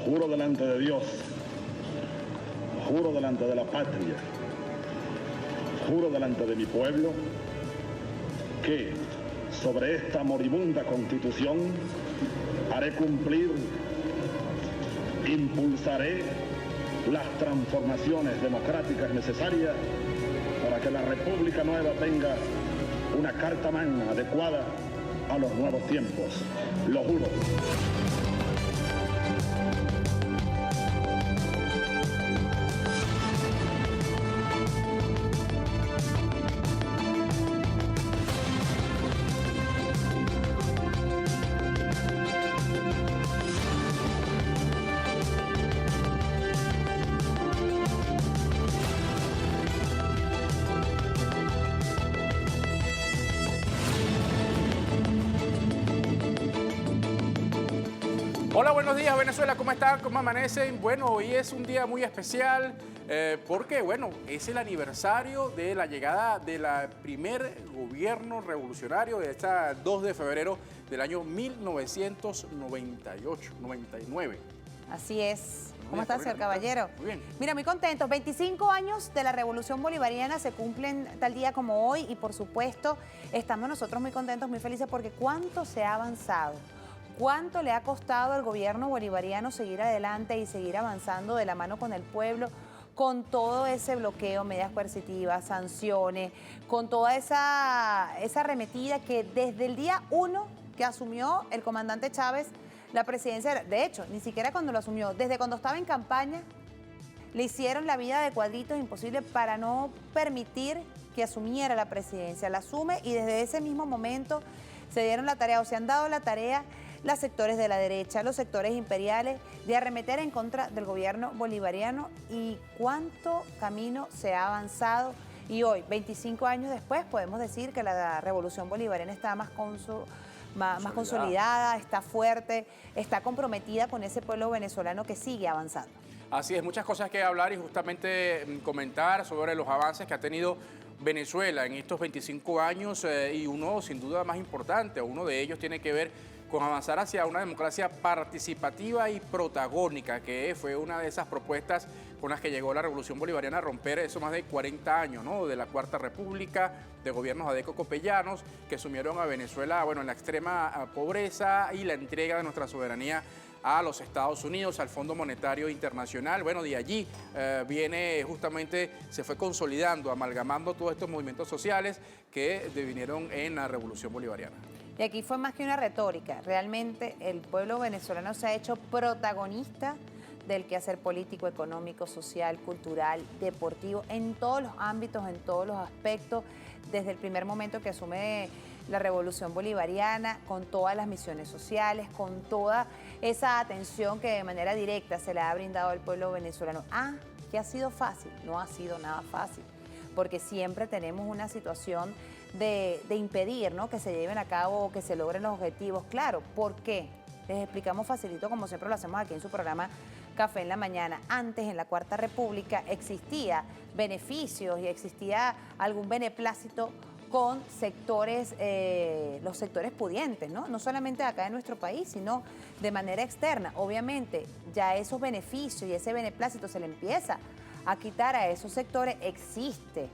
Juro delante de Dios, juro delante de la patria, juro delante de mi pueblo, que sobre esta moribunda Constitución haré cumplir, impulsaré las transformaciones democráticas necesarias para que la República Nueva tenga una carta magna adecuada a los nuevos tiempos. Lo juro. Hola, buenos días Venezuela, ¿cómo están? ¿Cómo amanecen? Bueno, hoy es un día muy especial porque, bueno, es el aniversario de la llegada del primer gobierno revolucionario de este 2 de febrero del año 1999. Así es. ¿Cómo está, señor Caballero? Muy bien. Mira, muy contentos. 25 años de la Revolución Bolivariana se cumplen tal día como hoy y, por supuesto, estamos nosotros muy contentos, muy felices porque cuánto se ha avanzado. ¿Cuánto le ha costado al gobierno bolivariano seguir adelante y seguir avanzando de la mano con el pueblo, con todo ese bloqueo, medidas coercitivas, sanciones, con toda esa arremetida que desde el día 1 que asumió el comandante Chávez la presidencia, de hecho, ni siquiera cuando lo asumió, desde cuando estaba en campaña, le hicieron la vida de cuadritos imposible para no permitir que asumiera la presidencia. La asume y desde ese mismo momento se dieron la tarea o se han dado la tarea los sectores de la derecha, los sectores imperiales, de arremeter en contra del gobierno bolivariano y cuánto camino se ha avanzado. Y hoy, 25 años después, podemos decir que la revolución bolivariana está más consolidada, está fuerte, está comprometida con ese pueblo venezolano que sigue avanzando. Así es, muchas cosas que hablar y justamente comentar sobre los avances que ha tenido Venezuela en estos 25 años y uno sin duda más importante, uno de ellos tiene que ver con avanzar hacia una democracia participativa y protagónica, que fue una de esas propuestas con las que llegó la Revolución Bolivariana a romper eso más de 40 años, ¿no? De la Cuarta República, de gobiernos adeco-copellanos que sumieron a Venezuela, bueno, en la extrema pobreza y la entrega de nuestra soberanía a los Estados Unidos, al Fondo Monetario Internacional. Bueno, de allí viene justamente, se fue consolidando, amalgamando todos estos movimientos sociales que devinieron en la Revolución Bolivariana. Y aquí fue más que una retórica, realmente el pueblo venezolano se ha hecho protagonista del quehacer político, económico, social, cultural, deportivo, en todos los ámbitos, en todos los aspectos, desde el primer momento que asume la Revolución Bolivariana, con todas las misiones sociales, con toda esa atención que de manera directa se le ha brindado al pueblo venezolano. ¿Que ha sido fácil? No ha sido nada fácil, porque siempre tenemos una situación de impedir, ¿no?, que se lleven a cabo o que se logren los objetivos. Claro, ¿por qué? Les explicamos facilito, como siempre lo hacemos aquí en su programa Café en la Mañana. Antes, en la Cuarta República, existía beneficios y existía algún beneplácito con sectores, los sectores pudientes, ¿no? No solamente acá en nuestro país, sino de manera externa. Obviamente, ya esos beneficios y ese beneplácito se le empieza a quitar a esos sectores, existe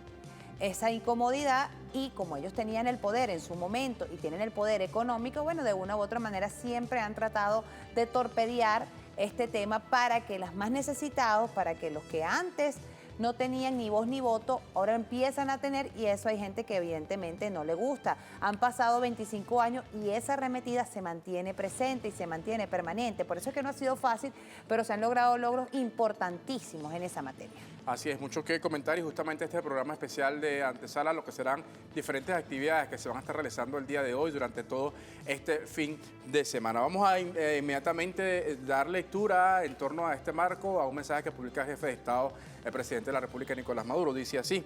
esa incomodidad y como ellos tenían el poder en su momento y tienen el poder económico, bueno, de una u otra manera siempre han tratado de torpedear este tema para que los más necesitados, para que los que antes no tenían ni voz ni voto, ahora empiezan a tener, y eso hay gente que evidentemente no le gusta. Han pasado 25 años y esa arremetida se mantiene presente y se mantiene permanente. Por eso es que no ha sido fácil, pero se han logrado logros importantísimos en esa materia. Así es, mucho que comentar y justamente este programa especial de antesala, lo que serán diferentes actividades que se van a estar realizando el día de hoy durante todo este fin de semana. Vamos a inmediatamente dar lectura en torno a este marco, a un mensaje que publica el jefe de Estado, el presidente de la República, Nicolás Maduro. Dice así: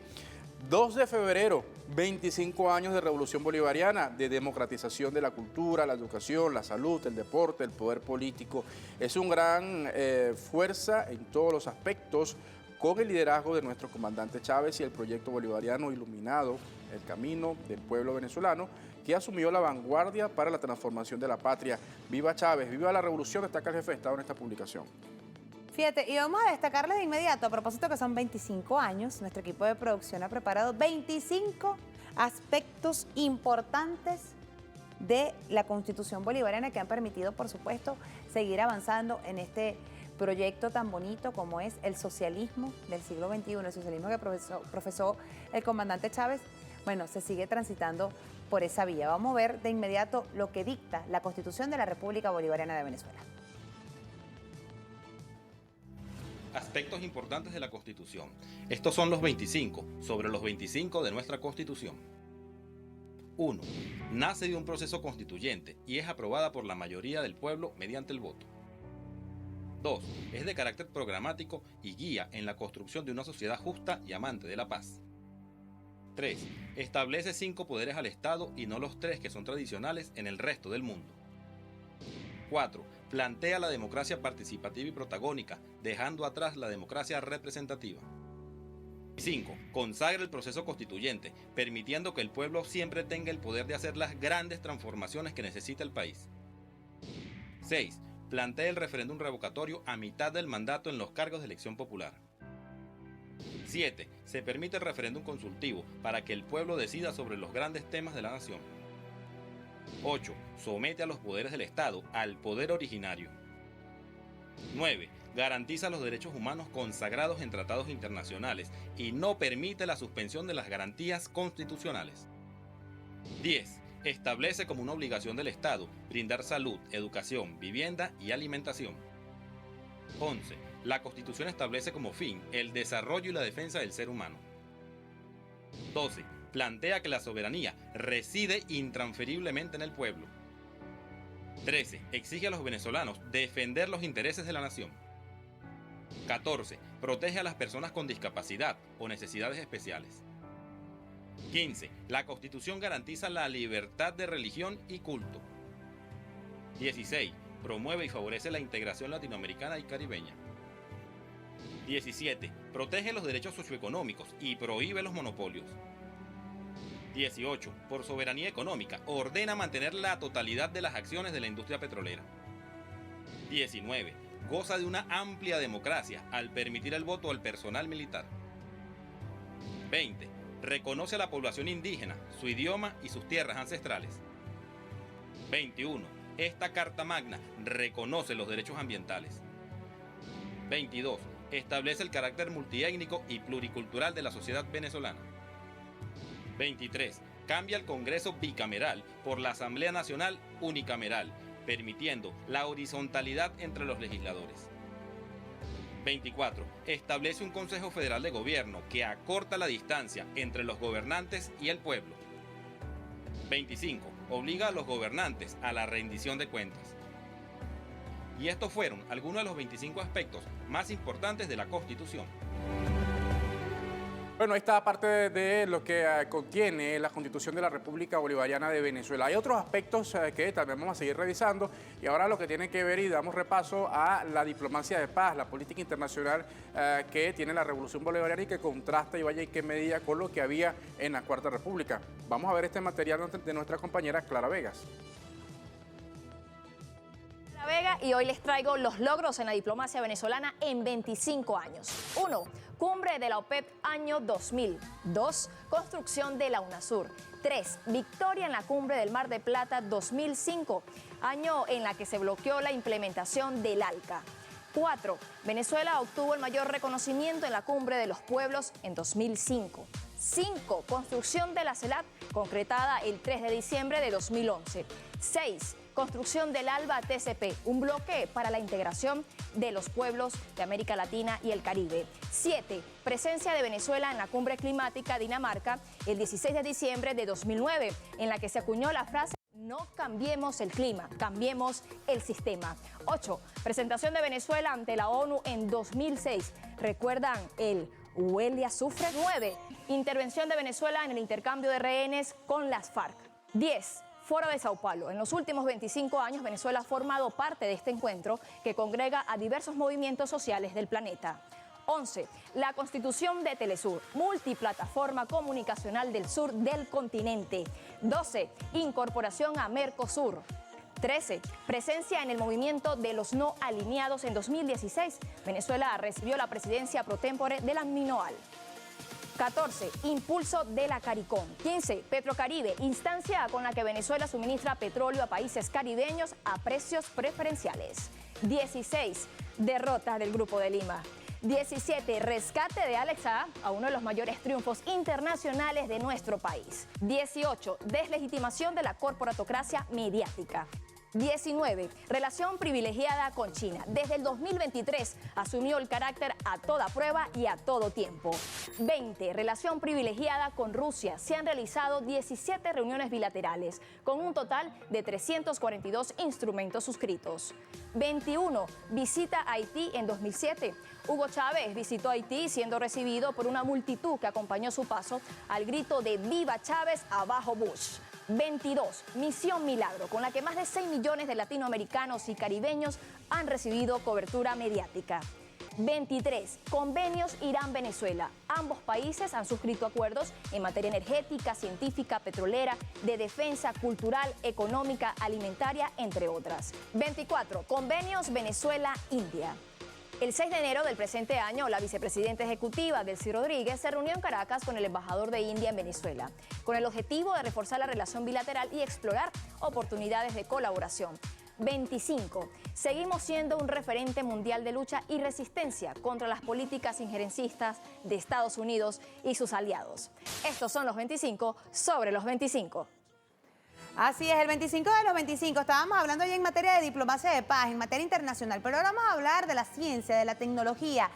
2 de febrero, 25 años de Revolución Bolivariana, de democratización de la cultura, la educación, la salud, el deporte, el poder político. Es un gran fuerza en todos los aspectos, con el liderazgo de nuestro comandante Chávez y el proyecto bolivariano iluminado, el camino del pueblo venezolano, que asumió la vanguardia para la transformación de la patria. ¡Viva Chávez! ¡Viva la revolución! Destaca el jefe de Estado en esta publicación. Fíjate, y vamos a destacarles de inmediato, a propósito que son 25 años, nuestro equipo de producción ha preparado 25 aspectos importantes de la Constitución bolivariana que han permitido, por supuesto, seguir avanzando en este proyecto tan bonito como es el socialismo del siglo XXI, el socialismo que profesó el comandante Chávez. Bueno, se sigue transitando por esa vía. Vamos a ver de inmediato lo que dicta la Constitución de la República Bolivariana de Venezuela. Aspectos importantes de la Constitución. Estos son los 25, sobre los 25 de nuestra Constitución. 1. Nace de un proceso constituyente y es aprobada por la mayoría del pueblo mediante el voto. 2. Es de carácter programático y guía en la construcción de una sociedad justa y amante de la paz. 3. Establece 5 poderes al Estado y no los 3 que son tradicionales en el resto del mundo. 4. Plantea la democracia participativa y protagónica, dejando atrás la democracia representativa. 5. Consagra el proceso constituyente, permitiendo que el pueblo siempre tenga el poder de hacer las grandes transformaciones que necesita el país. 6. Plantea el referéndum revocatorio a mitad del mandato en los cargos de elección popular. 7. Se permite el referéndum consultivo para que el pueblo decida sobre los grandes temas de la nación. 8. Somete a los poderes del Estado al poder originario. 9. Garantiza los derechos humanos consagrados en tratados internacionales y no permite la suspensión de las garantías constitucionales. 10. Establece como una obligación del Estado brindar salud, educación, vivienda y alimentación. 11. La Constitución establece como fin el desarrollo y la defensa del ser humano. 12. Plantea que la soberanía reside intransferiblemente en el pueblo. 13. Exige a los venezolanos defender los intereses de la nación. 14. Protege a las personas con discapacidad o necesidades especiales. 15. La Constitución garantiza la libertad de religión y culto. 16. Promueve y favorece la integración latinoamericana y caribeña. 17. Protege los derechos socioeconómicos y prohíbe los monopolios. 18. Por soberanía económica, ordena mantener la totalidad de las acciones de la industria petrolera. 19. Goza de una amplia democracia al permitir el voto al personal militar. 20. Reconoce a la población indígena, su idioma y sus tierras ancestrales. 21. Esta Carta Magna reconoce los derechos ambientales. 22. Establece el carácter multiétnico y pluricultural de la sociedad venezolana. 23. Cambia el Congreso bicameral por la Asamblea Nacional unicameral, permitiendo la horizontalidad entre los legisladores. 24. Establece un Consejo Federal de Gobierno que acorta la distancia entre los gobernantes y el pueblo. 25. Obliga a los gobernantes a la rendición de cuentas. Y estos fueron algunos de los 25 aspectos más importantes de la Constitución. Bueno, esta parte de lo que contiene la Constitución de la República Bolivariana de Venezuela. Hay otros aspectos que también vamos a seguir revisando y ahora lo que tiene que ver, y damos repaso a la diplomacia de paz, la política internacional que tiene la Revolución Bolivariana y que contrasta y vaya en qué medida con lo que había en la Cuarta República. Vamos a ver este material de nuestra compañera Clara Vegas. Vega, y hoy les traigo los logros en la diplomacia venezolana en 25 años. 1. Cumbre de la OPEP año 2000. 2. Construcción de la UNASUR. 3. Victoria en la Cumbre del Mar de Plata 2005, año en la que se bloqueó la implementación del ALCA. 4. Venezuela obtuvo el mayor reconocimiento en la Cumbre de los Pueblos en 2005. 5. Construcción de la CELAC, concretada el 3 de diciembre de 2011. 6. Construcción del ALBA TCP, un bloque para la integración de los pueblos de América Latina y el Caribe. 7. Presencia de Venezuela en la Cumbre Climática Dinamarca el 16 de diciembre de 2009, en la que se acuñó la frase "No cambiemos el clima, cambiemos el sistema". 8. Presentación de Venezuela ante la ONU en 2006. ¿Recuerdan el ¿Huele a azufre? 9. Intervención de Venezuela en el intercambio de rehenes con las FARC. 10. Foro de Sao Paulo. En los últimos 25 años, Venezuela ha formado parte de este encuentro que congrega a diversos movimientos sociales del planeta. 11. La constitución de Telesur, multiplataforma comunicacional del sur del continente. 12. Incorporación a Mercosur. 13. Presencia en el movimiento de los no alineados en 2016. Venezuela recibió la presidencia pro tempore de la MINOAL. 14. Impulso de la CARICOM. 15. Petrocaribe, instancia con la que Venezuela suministra petróleo a países caribeños a precios preferenciales. 16. Derrota del Grupo de Lima. 17. Rescate de Alex Saab a uno de los mayores triunfos internacionales de nuestro país. 18. Deslegitimación de la corporatocracia mediática. 19. Relación privilegiada con China. Desde el 2023 asumió el carácter a toda prueba y a todo tiempo. 20. Relación privilegiada con Rusia. Se han realizado 17 reuniones bilaterales, con un total de 342 instrumentos suscritos. 21. Visita a Haití en 2007. Hugo Chávez visitó Haití siendo recibido por una multitud que acompañó su paso al grito de ¡Viva Chávez, abajo Bush! 22. Misión Milagro, con la que más de 6 millones de latinoamericanos y caribeños han recibido cobertura mediática. 23. Convenios Irán-Venezuela. Ambos países han suscrito acuerdos en materia energética, científica, petrolera, de defensa, cultural, económica, alimentaria, entre otras. 24. Convenios Venezuela-India. El 6 de enero del presente año, la vicepresidenta ejecutiva, Delcy Rodríguez, se reunió en Caracas con el embajador de India en Venezuela, con el objetivo de reforzar la relación bilateral y explorar oportunidades de colaboración. 25. Seguimos siendo un referente mundial de lucha y resistencia contra las políticas injerencistas de Estados Unidos y sus aliados. Estos son los 25 sobre los 25. Así es, el 25 de los 25. Estábamos hablando ya en materia de diplomacia de paz, en materia internacional, pero ahora vamos a hablar de la ciencia, de la tecnología.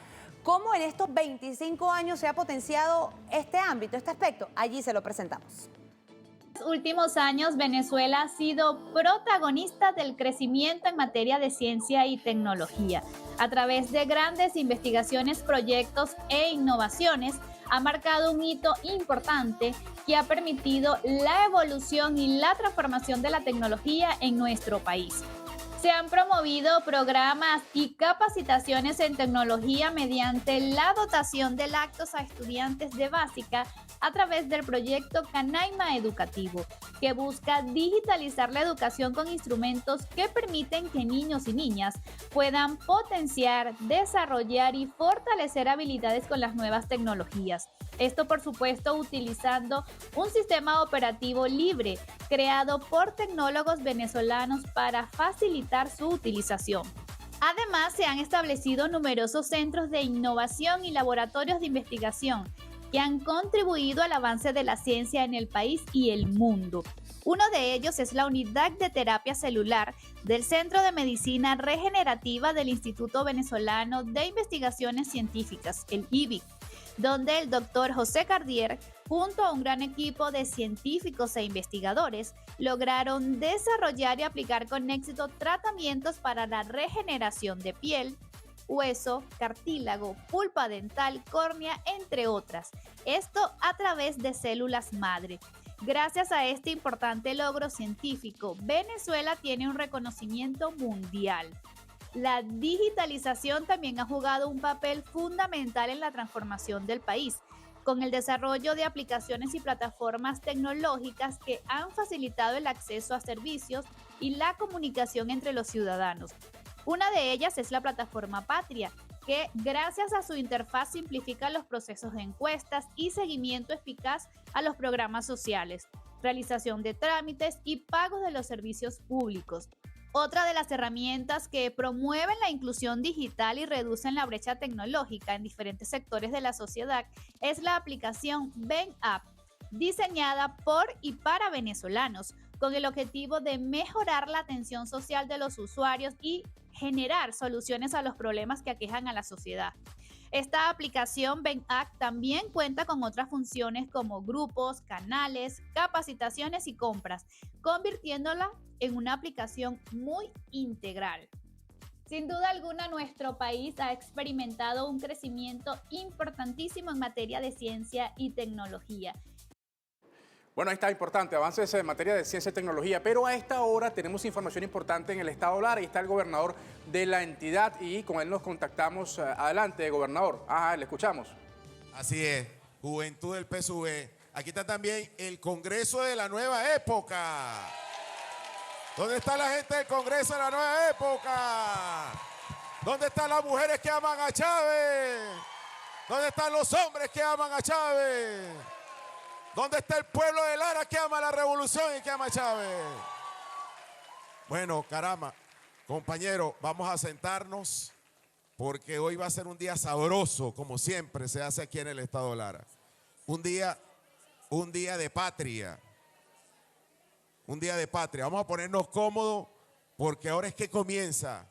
¿Cómo en estos 25 años se ha potenciado este ámbito, este aspecto? Allí se lo presentamos. En los últimos años, Venezuela ha sido protagonista del crecimiento en materia de ciencia y tecnología. A través de grandes investigaciones, proyectos e innovaciones, ha marcado un hito importante que ha permitido la evolución y la transformación de la tecnología en nuestro país. Se han promovido programas y capacitaciones en tecnología mediante la dotación de lactos a estudiantes de básica a través del proyecto Canaima Educativo, que busca digitalizar la educación con instrumentos que permiten que niños y niñas puedan potenciar, desarrollar y fortalecer habilidades con las nuevas tecnologías. Esto, por supuesto, utilizando un sistema operativo libre creado por tecnólogos venezolanos para facilitar su utilización. Además, se han establecido numerosos centros de innovación y laboratorios de investigación que han contribuido al avance de la ciencia en el país y el mundo. Uno de ellos es la Unidad de Terapia Celular del Centro de Medicina Regenerativa del Instituto Venezolano de Investigaciones Científicas, el IVIC, donde el doctor José Cardier, junto a un gran equipo de científicos e investigadores, lograron desarrollar y aplicar con éxito tratamientos para la regeneración de piel, hueso, cartílago, pulpa dental, córnea, entre otras. Esto a través de células madre. Gracias a este importante logro científico, Venezuela tiene un reconocimiento mundial. La digitalización también ha jugado un papel fundamental en la transformación del país, con el desarrollo de aplicaciones y plataformas tecnológicas que han facilitado el acceso a servicios y la comunicación entre los ciudadanos. Una de ellas es la plataforma Patria, que gracias a su interfaz simplifica los procesos de encuestas y seguimiento eficaz a los programas sociales, realización de trámites y pagos de los servicios públicos. Otra de las herramientas que promueven la inclusión digital y reducen la brecha tecnológica en diferentes sectores de la sociedad es la aplicación Ven App, diseñada por y para venezolanos, con el objetivo de mejorar la atención social de los usuarios y generar soluciones a los problemas que aquejan a la sociedad. Esta aplicación Ven App también cuenta con otras funciones como grupos, canales, capacitaciones y compras, convirtiéndola en una aplicación muy integral. Sin duda alguna, nuestro país ha experimentado un crecimiento importantísimo en materia de ciencia y tecnología. Bueno, ahí está, importante, avances en materia de ciencia y tecnología, pero a esta hora tenemos información importante en el estado Lara. Ahí está el gobernador de la entidad y con él nos contactamos. Adelante, gobernador. Ajá, le escuchamos. Así es, Juventud del PSUV. Aquí está también el Congreso de la Nueva Época. ¿Dónde está la gente del Congreso de la Nueva Época? ¿Dónde están las mujeres que aman a Chávez? ¿Dónde están los hombres que aman a Chávez? ¿Dónde está el pueblo de Lara que ama la revolución y que ama a Chávez? Bueno, caramba, compañeros, vamos a sentarnos porque hoy va a ser un día sabroso, como siempre se hace aquí en el estado de Lara. Un día de patria. Un día de patria. Vamos a ponernos cómodos porque ahora es que comienza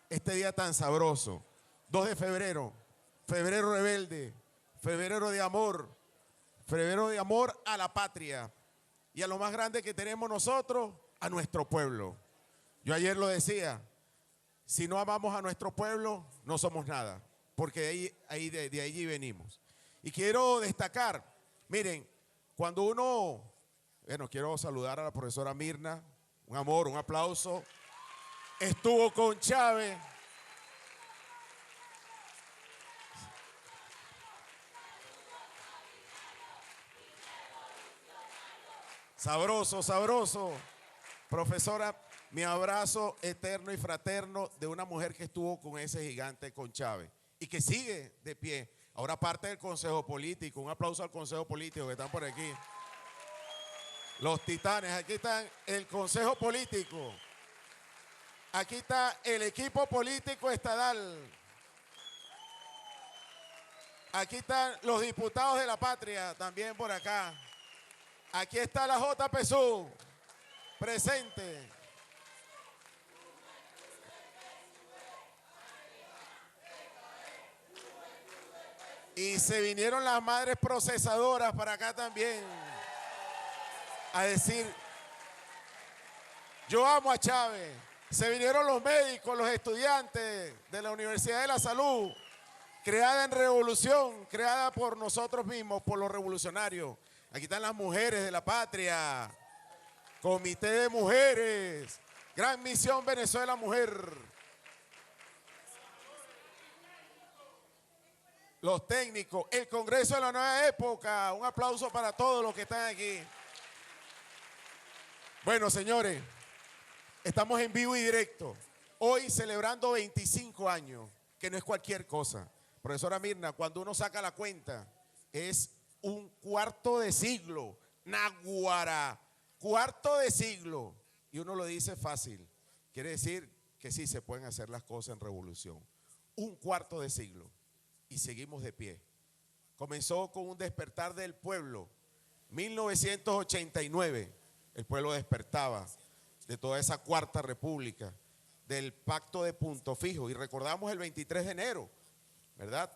este día tan sabroso. 2 de febrero, febrero rebelde, febrero de amor a la patria y a lo más grande que tenemos nosotros, a nuestro pueblo. Yo ayer lo decía, si no amamos a nuestro pueblo, no somos nada, porque de allí venimos. Y quiero destacar, miren, cuando uno, bueno, quiero saludar a la profesora Mirna, un amor, un aplauso. Estuvo con Chávez. Sabroso, sabroso. Profesora, mi abrazo eterno y fraterno de una mujer que estuvo con ese gigante, con Chávez, y que sigue de pie. Ahora parte del Consejo Político. Un aplauso al Consejo Político que están por aquí. Los titanes, aquí están el Consejo Político. Aquí está el equipo político estadal. Aquí están los diputados de la patria, también por acá. Aquí está la JPSU, presente. Y se vinieron las madres procesadoras para acá también a decir, yo amo a Chávez. Se vinieron los médicos, los estudiantes de la Universidad de la Salud, creada en revolución, creada por nosotros mismos, por los revolucionarios. Aquí están las mujeres de la patria, Comité de Mujeres, Gran Misión Venezuela Mujer. Los técnicos, el Congreso de la Nueva Época. Un aplauso para todos los que están aquí. Bueno, señores, estamos en vivo y directo. Hoy celebrando 25 años, que no es cualquier cosa. Profesora Mirna, cuando uno saca la cuenta, es un cuarto de siglo. Naguará, cuarto de siglo. Y uno lo dice fácil. Quiere decir que sí se pueden hacer las cosas en revolución. Un cuarto de siglo. Y seguimos de pie. Comenzó con un despertar del pueblo. 1989, el pueblo despertaba de toda esa cuarta república, del pacto de Punto Fijo. Y recordamos el 23 de enero, ¿verdad?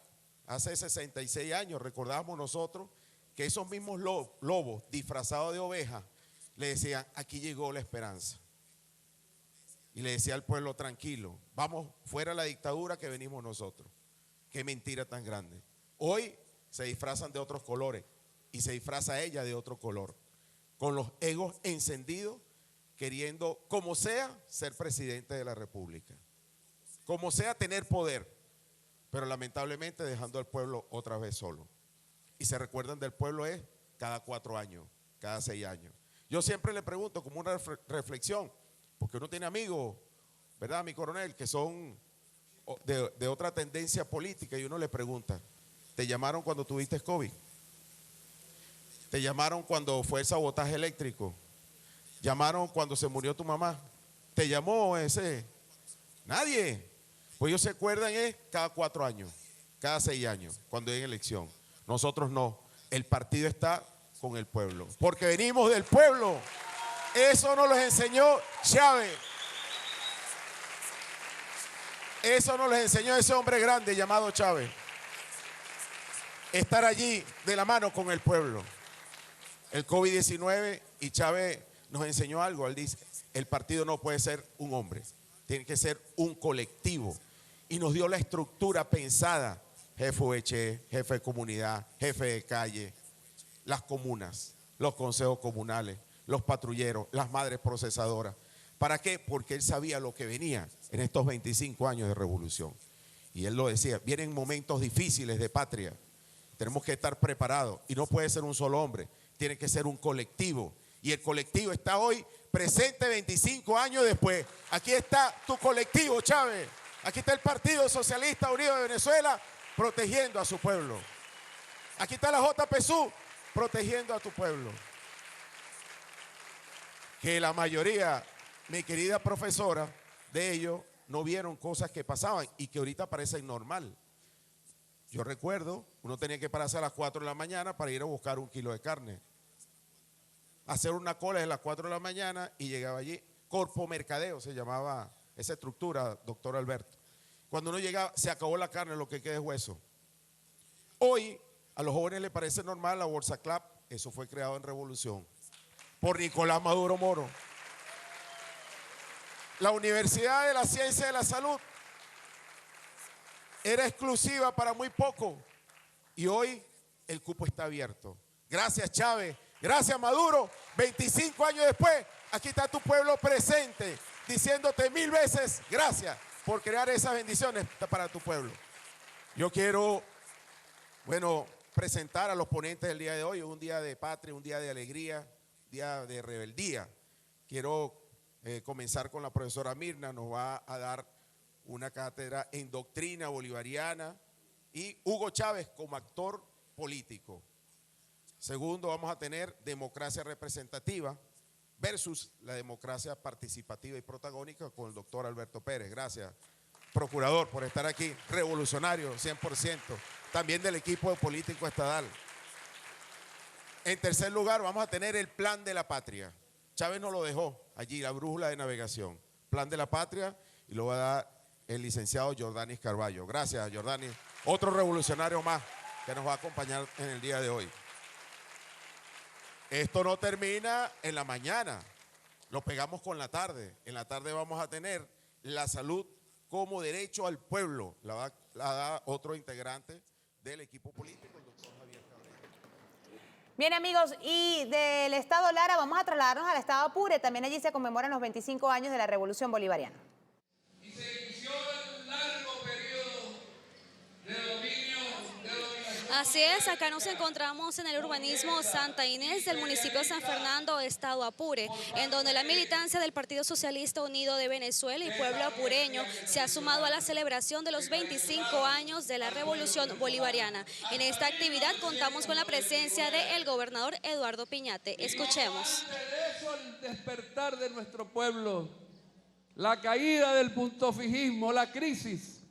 Hace 66 años recordamos nosotros que esos mismos lobos disfrazados de ovejas le decían, aquí llegó la esperanza. Y le decía al pueblo, tranquilo, vamos fuera de la dictadura que venimos nosotros. Qué mentira tan grande. Hoy se disfrazan de otros colores y se disfraza ella de otro color, con los egos encendidos, queriendo, como sea, ser presidente de la República, como sea, tener poder, pero lamentablemente dejando al pueblo otra vez solo. Y se recuerdan del pueblo es cada 4 años, cada 6 años. Yo siempre le pregunto como una reflexión, porque uno tiene amigos, ¿verdad, mi coronel? Que son de otra tendencia política y uno le pregunta, ¿te llamaron cuando tuviste COVID? ¿Te llamaron cuando fue el sabotaje eléctrico? ¿Llamaron cuando se murió tu mamá? ¿Te llamó ese? Nadie. Pues ellos se acuerdan es cada 4 años, cada 6 años, cuando hay elección. Nosotros no. El partido está con el pueblo, porque venimos del pueblo. Eso nos lo enseñó Chávez. Eso nos lo enseñó ese hombre grande llamado Chávez. Estar allí de la mano con el pueblo. El COVID-19 y Chávez nos enseñó algo. Él dice, el partido no puede ser un hombre. tiene que ser un colectivo. Y nos dio la estructura pensada, jefe UH, jefe de comunidad, jefe de calle, las comunas, los consejos comunales, los patrulleros, las madres procesadoras. ¿Para qué? Porque él sabía lo que venía en estos 25 años de revolución. Y él lo decía, vienen momentos difíciles de patria, tenemos que estar preparados y no puede ser un solo hombre, tiene que ser un colectivo. Y el colectivo está hoy presente 25 años después. Aquí está tu colectivo, Chávez. Aquí está el Partido Socialista Unido de Venezuela protegiendo a su pueblo. Aquí está la JPSU protegiendo a tu pueblo. Que la mayoría, mi querida profesora, de ellos no vieron cosas que pasaban y que ahorita parecen normal. Yo recuerdo, uno tenía que pararse a las 4 de la mañana para ir a buscar 1 kilo de carne. Hacer una cola a las 4 de la mañana y llegaba allí. Corpo Mercadeo se llamaba esa estructura, doctor Alberto. Cuando uno llegaba, se acabó la carne, lo que queda es hueso. Hoy, a los jóvenes les parece normal la Bolsa Club, eso fue creado en Revolución por Nicolás Maduro Moro. La Universidad de la Ciencia de la Salud era exclusiva para muy poco y hoy el cupo está abierto. Gracias, Chávez. Gracias, Maduro. 25 años después, aquí está tu pueblo presente, diciéndote 1000 veces gracias por crear esas bendiciones para tu pueblo. Yo quiero, presentar a los ponentes del día de hoy, un día de patria, un día de alegría, día de rebeldía. Quiero comenzar con la profesora Mirna, nos va a dar una cátedra en doctrina bolivariana, y Hugo Chávez como actor político. Segundo, vamos a tener democracia representativa versus la democracia participativa y protagónica con el doctor Alberto Pérez. Gracias, procurador, por estar aquí. Revolucionario, 100%. También del equipo de político estadal. En tercer lugar, vamos a tener el plan de la patria. Chávez nos lo dejó allí, la brújula de navegación. Plan de la patria, y lo va a dar el licenciado Jordanis Carballo. Gracias, Jordanis. Otro revolucionario más que nos va a acompañar en el día de hoy. Esto no termina en la mañana, lo pegamos con la tarde. En la tarde vamos a tener la salud como derecho al pueblo. La da otro integrante del equipo político, el doctor Javier Cabrera. Bien, amigos, y del estado Lara vamos a trasladarnos al estado Apure. También allí se conmemoran los 25 años de la Revolución Bolivariana. Y se inició el largo periodo de dominio. Así es, acá nos encontramos en el urbanismo Santa Inés del municipio de San Fernando, estado Apure, en donde la militancia del Partido Socialista Unido de Venezuela y pueblo apureño se ha sumado a la celebración de los 25 años de la Revolución Bolivariana. En esta actividad contamos con la presencia del gobernador Eduardo Piñate. Escuchemos. El despertar de nuestro pueblo, la caída del puntofijismo, la crisis,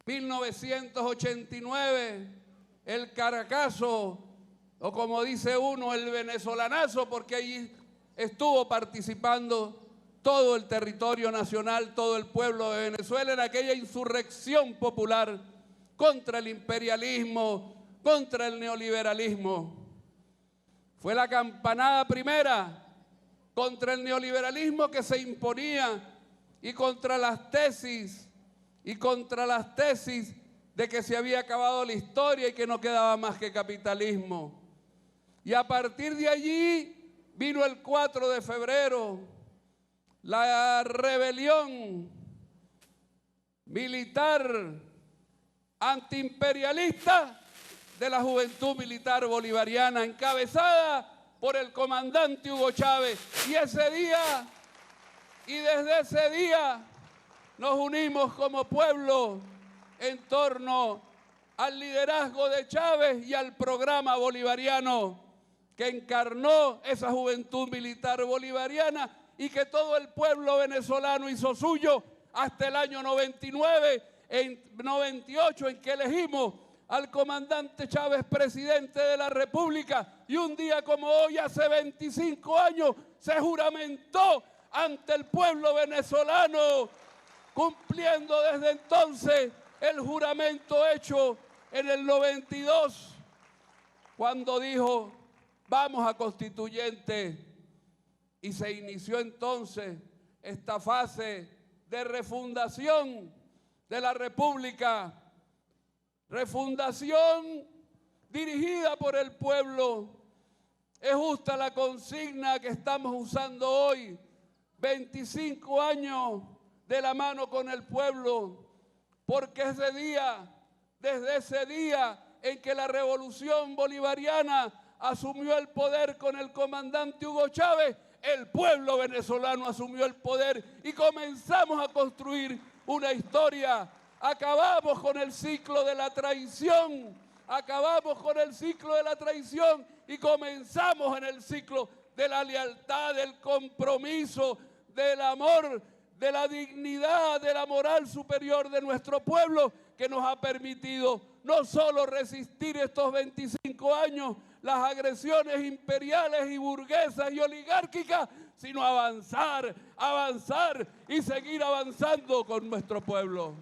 1989, el Caracazo, o como dice uno, el venezolanazo, porque allí estuvo participando todo el territorio nacional, todo el pueblo de Venezuela en aquella insurrección popular contra el imperialismo, contra el neoliberalismo. Fue la campanada primera contra el neoliberalismo que se imponía y contra las tesis de que se había acabado la historia y que no quedaba más que capitalismo. Y a partir de allí vino el 4 de febrero, la rebelión militar antiimperialista de la Juventud Militar Bolivariana, encabezada por el comandante Hugo Chávez. Y desde ese día nos unimos como pueblo en torno al liderazgo de Chávez y al programa bolivariano que encarnó esa juventud militar bolivariana y que todo el pueblo venezolano hizo suyo hasta el año 99, en 98, en que elegimos al comandante Chávez presidente de la República, y un día como hoy, hace 25 años, se juramentó ante el pueblo venezolano, cumpliendo desde entonces el juramento hecho en el 92, cuando dijo, vamos a constituyente, y se inició entonces esta fase de refundación de la República. Refundación dirigida por el pueblo. Es justa la consigna que estamos usando hoy. 25 años de la mano con el pueblo, porque desde ese día en que la revolución bolivariana asumió el poder con el comandante Hugo Chávez, el pueblo venezolano asumió el poder y comenzamos a construir una historia. Acabamos con el ciclo de la traición, y comenzamos en el ciclo de la lealtad, del compromiso, del amor, de la dignidad, de la moral superior de nuestro pueblo, que nos ha permitido no solo resistir estos 25 años las agresiones imperiales y burguesas y oligárquicas, sino avanzar y seguir avanzando con nuestro pueblo.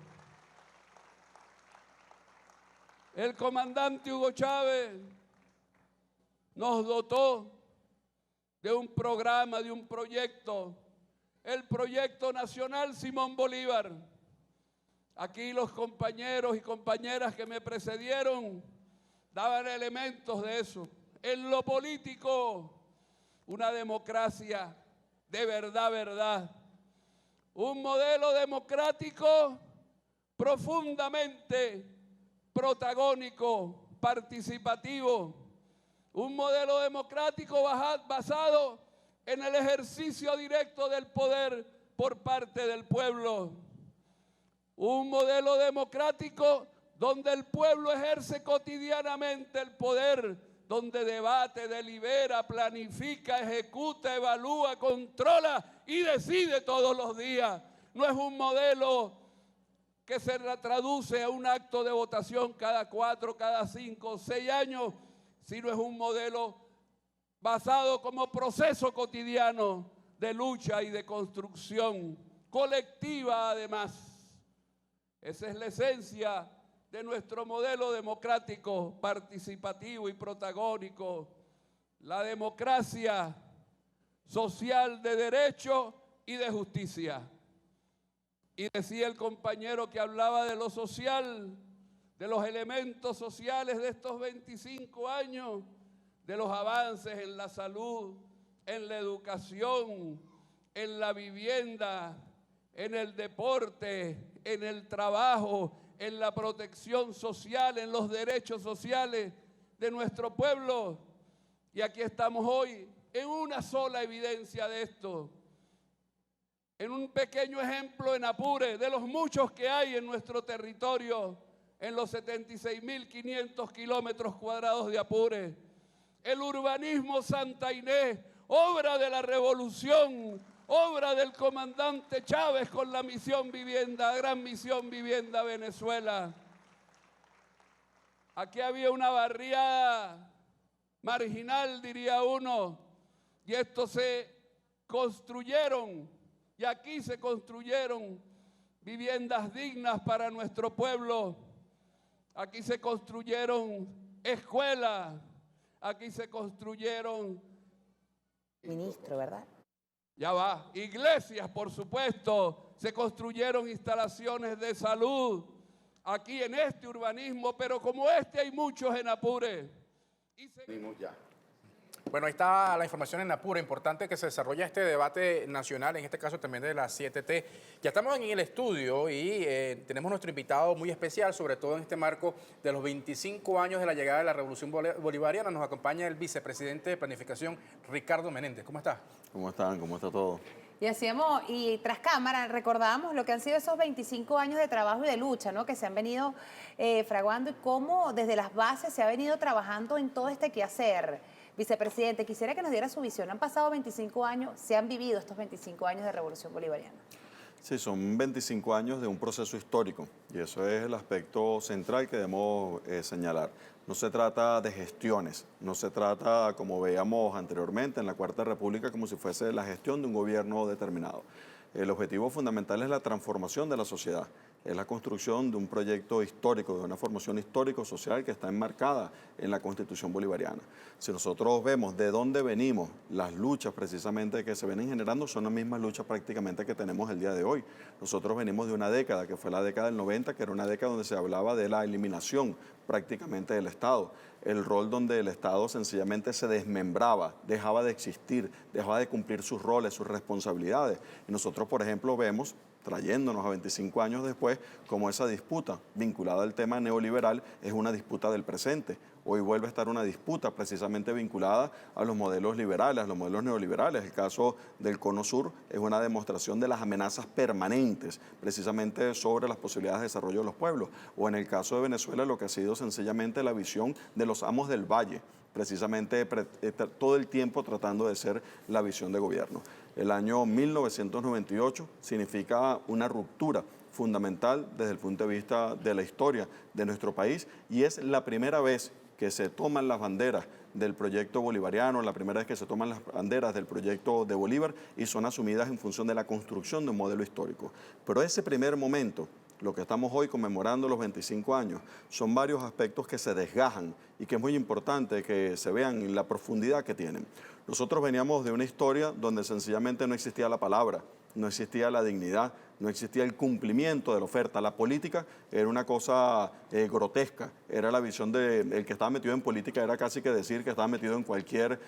El comandante Hugo Chávez nos dotó de un programa, de un proyecto, el Proyecto Nacional Simón Bolívar. Aquí los compañeros y compañeras que me precedieron daban elementos de eso. En lo político, una democracia de verdad. Un modelo democrático profundamente protagónico, participativo. Un modelo democrático basado en el ejercicio directo del poder por parte del pueblo. Un modelo democrático donde el pueblo ejerce cotidianamente el poder, donde debate, delibera, planifica, ejecuta, evalúa, controla y decide todos los días. No es un modelo que se traduce a un acto de votación cada 4, cada 5, 6 años, sino es un modelo basado como proceso cotidiano de lucha y de construcción colectiva además. Esa es la esencia de nuestro modelo democrático, participativo y protagónico. La democracia social de derecho y de justicia. Y decía el compañero que hablaba de lo social, de los elementos sociales de estos 25 años, de los avances en la salud, en la educación, en la vivienda, en el deporte, en el trabajo, en la protección social, en los derechos sociales de nuestro pueblo. Y aquí estamos hoy en una sola evidencia de esto, en un pequeño ejemplo en Apure, de los muchos que hay en nuestro territorio, en los 76.500 kilómetros cuadrados de Apure. El urbanismo Santa Inés, obra de la revolución, obra del comandante Chávez con la misión vivienda, Gran Misión Vivienda Venezuela. Aquí había una barriada marginal, diría uno, y estos se construyeron, y aquí se construyeron viviendas dignas para nuestro pueblo. Aquí se construyeron escuelas, aquí se construyeron... Ministro, ¿verdad? Ya va, iglesias, por supuesto, se construyeron instalaciones de salud aquí en este urbanismo, pero como este hay muchos en Apure. Y seguimos ya. Bueno, ahí está la información en Apure. Importante que se desarrolle este debate nacional, en este caso también de la 7T. Ya estamos en el estudio y tenemos nuestro invitado muy especial, sobre todo en este marco de los 25 años de la llegada de la Revolución Bolivariana. Nos acompaña el vicepresidente de Planificación, Ricardo Menéndez. ¿Cómo está? ¿Cómo están? ¿Cómo está todo? Y tras cámara recordábamos lo que han sido esos 25 años de trabajo y de lucha, ¿no? Que se han venido fraguando y cómo desde las bases se ha venido trabajando en todo este quehacer. Vicepresidente, quisiera que nos diera su visión. Han pasado 25 años, se han vivido estos 25 años de Revolución Bolivariana. Sí, son 25 años de un proceso histórico y eso es el aspecto central que debemos señalar. No se trata de gestiones, no se trata, como veíamos anteriormente en la Cuarta República, como si fuese la gestión de un gobierno determinado. El objetivo fundamental es la transformación de la sociedad, es la construcción de un proyecto histórico, de una formación histórico-social que está enmarcada en la Constitución bolivariana. Si nosotros vemos de dónde venimos, las luchas precisamente que se vienen generando son las mismas luchas prácticamente que tenemos el día de hoy. Nosotros venimos de una década, que fue la década del 90, que era una década donde se hablaba de la eliminación prácticamente del Estado. El rol donde el Estado sencillamente se desmembraba, dejaba de existir, dejaba de cumplir sus roles, sus responsabilidades. Y nosotros, por ejemplo, vemos, trayéndonos a 25 años después, como esa disputa vinculada al tema neoliberal es una disputa del presente. Hoy vuelve a estar una disputa precisamente vinculada a los modelos liberales, a los modelos neoliberales. El caso del Cono Sur es una demostración de las amenazas permanentes, precisamente sobre las posibilidades de desarrollo de los pueblos. O en el caso de Venezuela, lo que ha sido sencillamente la visión de los amos del valle, precisamente todo el tiempo tratando de ser la visión de gobierno. El año 1998 significa una ruptura fundamental desde el punto de vista de la historia de nuestro país y es la primera vez que se toman las banderas del proyecto bolivariano, la primera vez que se toman las banderas del proyecto de Bolívar y son asumidas en función de la construcción de un modelo histórico. Pero ese primer momento, lo que estamos hoy conmemorando los 25 años, son varios aspectos que se desgajan y que es muy importante que se vean en la profundidad que tienen. Nosotros veníamos de una historia donde sencillamente no existía la palabra, no existía la dignidad, no existía el cumplimiento de la oferta. La política era una cosa grotesca, era la visión del que estaba metido en política, era casi que decir que estaba metido en cualquier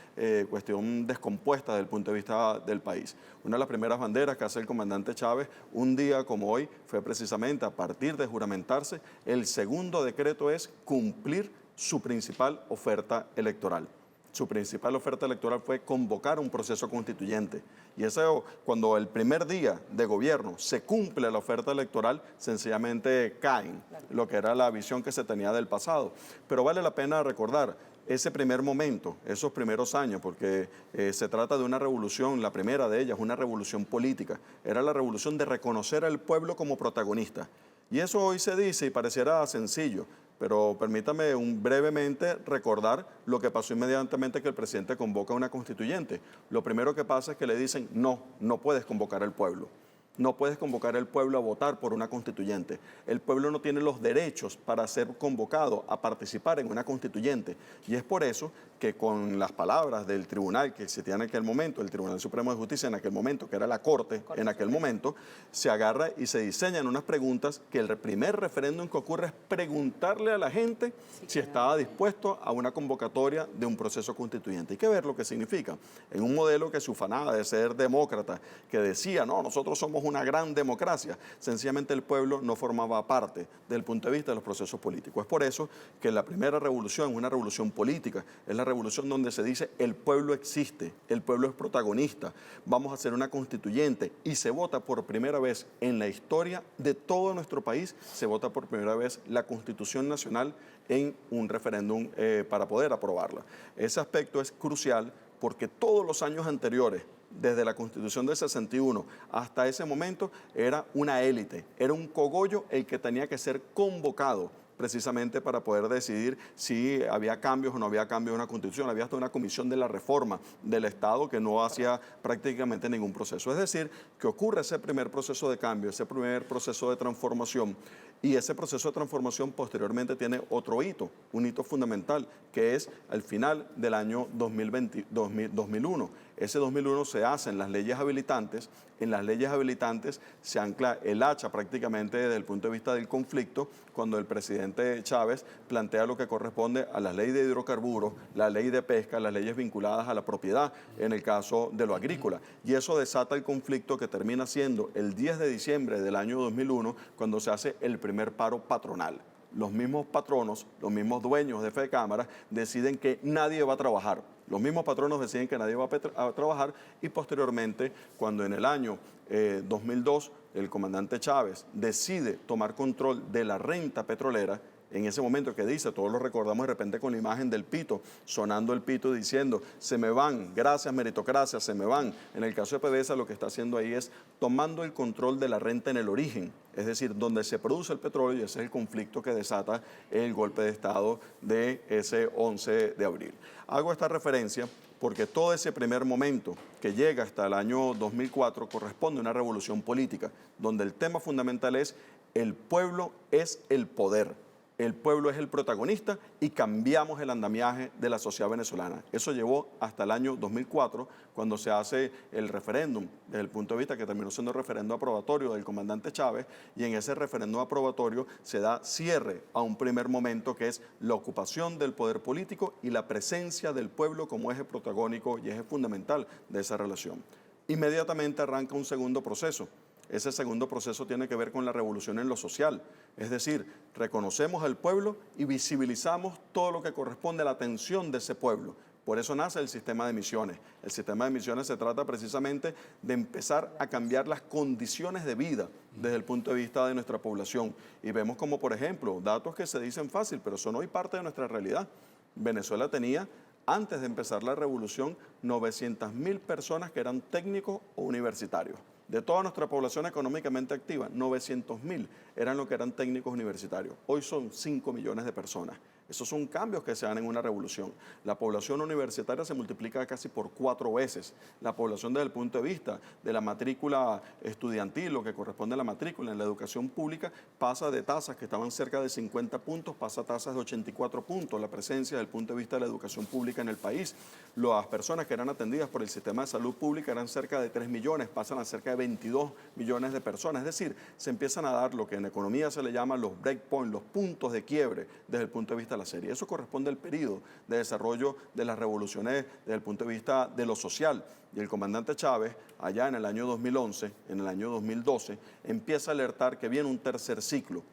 cuestión descompuesta desde el punto de vista del país. Una de las primeras banderas que hace el comandante Chávez, un día como hoy, fue precisamente a partir de juramentarse, el segundo decreto es cumplir su principal oferta electoral. Su principal oferta electoral fue convocar un proceso constituyente. Y eso, cuando el primer día de gobierno se cumple la oferta electoral, sencillamente caen lo que era la visión que se tenía del pasado. Pero vale la pena recordar ese primer momento, esos primeros años, porque se trata de una revolución, la primera de ellas, una revolución política. Era la revolución de reconocer al pueblo como protagonista. Y eso hoy se dice y pareciera sencillo, pero permítame brevemente recordar lo que pasó inmediatamente que el presidente convoca una constituyente. Lo primero que pasa es que le dicen, no puedes convocar al pueblo. No puedes convocar al pueblo a votar por una constituyente. El pueblo no tiene los derechos para ser convocado a participar en una constituyente. Y es por eso que con las palabras del tribunal que existía en aquel momento, el Tribunal Supremo de Justicia en aquel momento, que era la Corte en aquel momento, se agarra y se diseñan unas preguntas que el primer referéndum que ocurre es preguntarle a la gente si estaba dispuesto a una convocatoria de un proceso constituyente. Hay que ver lo que significa. En un modelo que se ufanaba de ser demócrata, que decía, no, nosotros somos una gran democracia, sencillamente el pueblo no formaba parte del punto de vista de los procesos políticos. Es por eso que la primera revolución es una revolución política, es la revolución donde se dice el pueblo existe, el pueblo es protagonista, vamos a hacer una constituyente y se vota por primera vez en la historia de todo nuestro país, se vota por primera vez la Constitución Nacional en un referéndum para poder aprobarla. Ese aspecto es crucial porque todos los años anteriores, desde la Constitución del 61 hasta ese momento, era una élite, era un cogollo el que tenía que ser convocado precisamente para poder decidir si había cambios o no había cambios en la Constitución. Había hasta una comisión de la reforma del Estado que no hacía prácticamente ningún proceso. Es decir, que ocurre ese primer proceso de cambio, ese primer proceso de transformación, y ese proceso de transformación posteriormente tiene otro hito, un hito fundamental, que es al final del año 2001. Ese 2001 se hacen las leyes habilitantes. En las leyes habilitantes se ancla el hacha prácticamente desde el punto de vista del conflicto, cuando el presidente Chávez plantea lo que corresponde a la ley de hidrocarburos, la ley de pesca, las leyes vinculadas a la propiedad, en el caso de lo agrícola. Y eso desata el conflicto que termina siendo el 10 de diciembre del año 2001, cuando se hace el primer paro patronal. Los mismos patronos, los mismos dueños de Fedecámara deciden que nadie va a trabajar. Los mismos patronos deciden que nadie va a trabajar y posteriormente, cuando en el año 2002 el comandante Chávez decide tomar control de la renta petrolera, en ese momento que dice, todos lo recordamos de repente con la imagen del pito, sonando el pito diciendo, se me van, gracias meritocracia, se me van. En el caso de PDVSA lo que está haciendo ahí es tomando el control de la renta en el origen, es decir, donde se produce el petróleo, y ese es el conflicto que desata el golpe de Estado de ese 11 de abril. Hago esta referencia porque todo ese primer momento que llega hasta el año 2004 corresponde a una revolución política, donde el tema fundamental es el pueblo es el poder. El pueblo es el protagonista y cambiamos el andamiaje de la sociedad venezolana. Eso llevó hasta el año 2004, cuando se hace el referéndum, desde el punto de vista que terminó siendo referéndum aprobatorio del comandante Chávez, y en ese referéndum aprobatorio se da cierre a un primer momento que es la ocupación del poder político y la presencia del pueblo como eje protagónico y eje fundamental de esa relación. Inmediatamente arranca un segundo proceso. Ese segundo proceso tiene que ver con la revolución en lo social, es decir, reconocemos al pueblo y visibilizamos todo lo que corresponde a la atención de ese pueblo. Por eso nace el sistema de misiones. El sistema de misiones se trata precisamente de empezar a cambiar las condiciones de vida desde el punto de vista de nuestra población. Y vemos como, por ejemplo, datos que se dicen fácil, pero son hoy parte de nuestra realidad. Venezuela tenía, antes de empezar la revolución, 900.000 personas que eran técnicos o universitarios. De toda nuestra población económicamente activa, 900.000 eran lo que eran técnicos universitarios. Hoy son 5 millones de personas. Esos son cambios que se dan en una revolución. La población universitaria se multiplica casi por 4 veces. La población desde el punto de vista de la matrícula estudiantil, lo que corresponde a la matrícula en la educación pública, pasa de tasas que estaban cerca de 50 puntos, pasa a tasas de 84 puntos. La presencia desde el punto de vista de la educación pública en el país. Las personas que eran atendidas por el sistema de salud pública eran cerca de 3 millones, pasan a cerca de 22 millones de personas. Es decir, se empiezan a dar lo que en economía se le llama los breakpoints, los puntos de quiebre desde el punto de vista de la serie. Eso corresponde al periodo de desarrollo de las revoluciones desde el punto de vista de lo social. Y el comandante Chávez, allá en el año 2011, en el año 2012, empieza a alertar que viene un tercer ciclo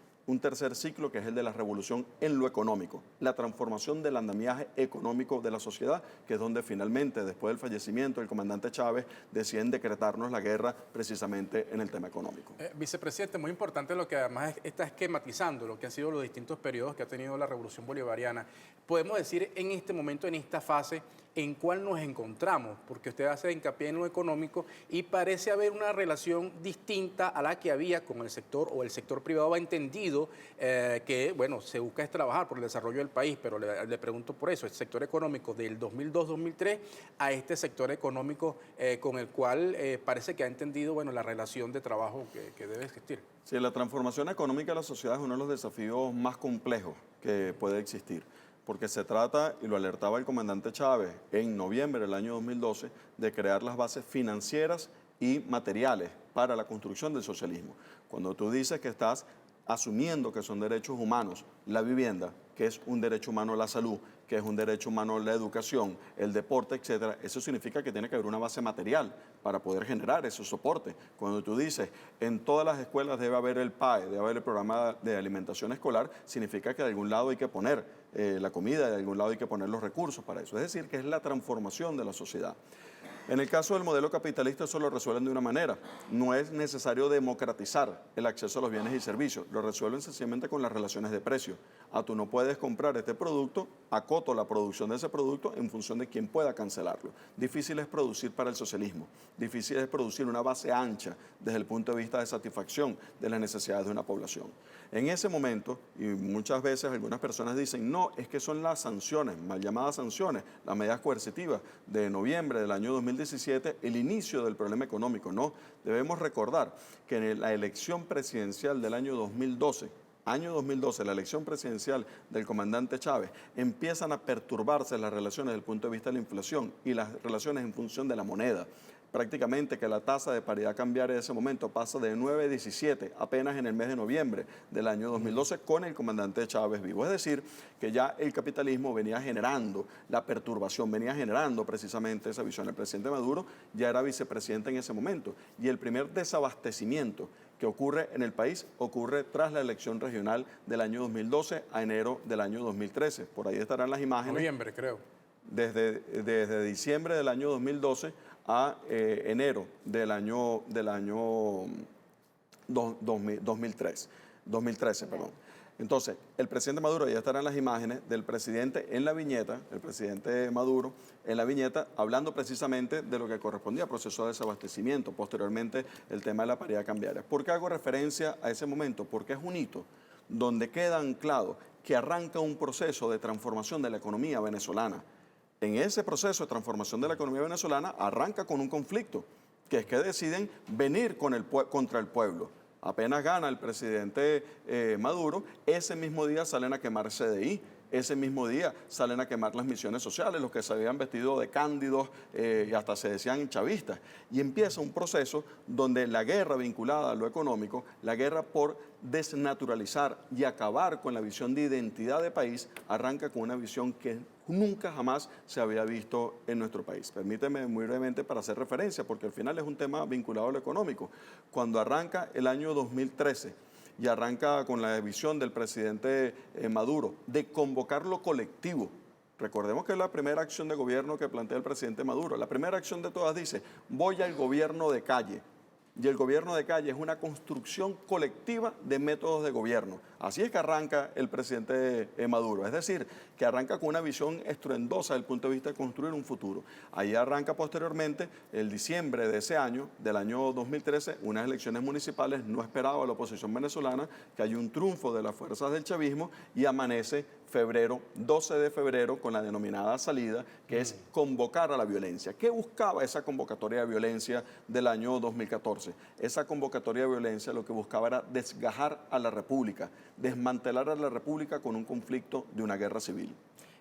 que es el de la revolución en lo económico, la transformación del andamiaje económico de la sociedad, que es donde finalmente, después del fallecimiento del comandante Chávez, deciden decretarnos la guerra precisamente en el tema económico. Vicepresidente, muy importante lo que además está esquematizando lo que han sido los distintos periodos que ha tenido la revolución bolivariana. Podemos decir en este momento, en esta fase, en cuál nos encontramos, porque usted hace hincapié en lo económico y parece haber una relación distinta a la que había con el sector, o el sector privado ha entendido que, bueno, se busca es trabajar por el desarrollo del país, pero le pregunto por eso, el sector económico del 2002-2003 a este sector económico con el cual parece que ha entendido, bueno, la relación de trabajo que debe existir. Sí, la transformación económica de la sociedad es uno de los desafíos más complejos que puede existir, porque se trata, y lo alertaba el comandante Chávez en noviembre del año 2012, de crear las bases financieras y materiales para la construcción del socialismo. Cuando tú dices que estás asumiendo que son derechos humanos la vivienda, que es un derecho humano la salud, que es un derecho humano la educación, el deporte, etcétera, eso significa que tiene que haber una base material para poder generar ese soporte. Cuando tú dices, en todas las escuelas debe haber el PAE, debe haber el programa de alimentación escolar, significa que de algún lado hay que poner la comida, de algún lado hay que poner los recursos para eso. Es decir, que es la transformación de la sociedad. En el caso del modelo capitalista eso lo resuelven de una manera. No es necesario democratizar el acceso a los bienes y servicios. Lo resuelven sencillamente con las relaciones de precio. Tú no puedes comprar este producto, acoto la producción de ese producto en función de quién pueda cancelarlo. Difícil es producir para el socialismo. Difícil es producir una base ancha desde el punto de vista de satisfacción de las necesidades de una población. En ese momento, y muchas veces algunas personas dicen, no, es que son las sanciones, mal llamadas sanciones, las medidas coercitivas de noviembre del año 2017, el inicio del problema económico. No, debemos recordar que en la elección presidencial del año 2012, la elección presidencial del comandante Chávez, empiezan a perturbarse las relaciones desde el punto de vista de la inflación y las relaciones en función de la moneda. Prácticamente que la tasa de paridad cambiaria de ese momento pasa de 9 a 17 apenas en el mes de noviembre del año 2012 con el comandante Chávez vivo. Es decir, que ya el capitalismo venía generando la perturbación, venía generando precisamente esa visión. El presidente Maduro ya era vicepresidente en ese momento y el primer desabastecimiento que ocurre en el país ocurre tras la elección regional del año 2012 a enero del año 2013. Por ahí estarán las imágenes. Noviembre, creo. Desde diciembre del año 2012 a enero del año 2013. Entonces, el presidente Maduro, ya estarán las imágenes del presidente en la viñeta, el presidente Maduro en la viñeta, hablando precisamente de lo que correspondía al proceso de desabastecimiento, posteriormente el tema de la paridad cambiaria. ¿Por qué hago referencia a ese momento? Porque es un hito donde queda anclado que arranca un proceso de transformación de la economía venezolana. en ese proceso de transformación de la economía venezolana arranca con un conflicto, que es que deciden venir contra el pueblo. Apenas gana el presidente Maduro, ese mismo día salen a quemar CDI, ese mismo día salen a quemar las misiones sociales, los que se habían vestido de cándidos y hasta se decían chavistas. Y empieza un proceso donde la guerra vinculada a lo económico, la guerra por desnaturalizar y acabar con la visión de identidad de país, arranca con una visión que nunca jamás se había visto en nuestro país. Permíteme muy brevemente para hacer referencia, porque al final es un tema vinculado a lo económico. Cuando arranca el año 2013, y arranca con la visión del presidente Maduro de convocar lo colectivo. Recordemos que es la primera acción de gobierno que plantea el presidente Maduro. La primera acción de todas dice, voy al gobierno de calle. Y el gobierno de calle es una construcción colectiva de métodos de gobierno. Así es que arranca el presidente Maduro. Es decir, que arranca con una visión estruendosa desde el punto de vista de construir un futuro. Ahí arranca posteriormente, el diciembre de ese año, del año 2013, unas elecciones municipales. No esperaba la oposición venezolana que haya un triunfo de las fuerzas del chavismo y amanece febrero, 12 de febrero, con la denominada salida, que es convocar a la violencia. ¿Qué buscaba esa convocatoria de violencia del año 2014? Esa convocatoria de violencia lo que buscaba era desgajar a la República, desmantelar a la República con un conflicto de una guerra civil.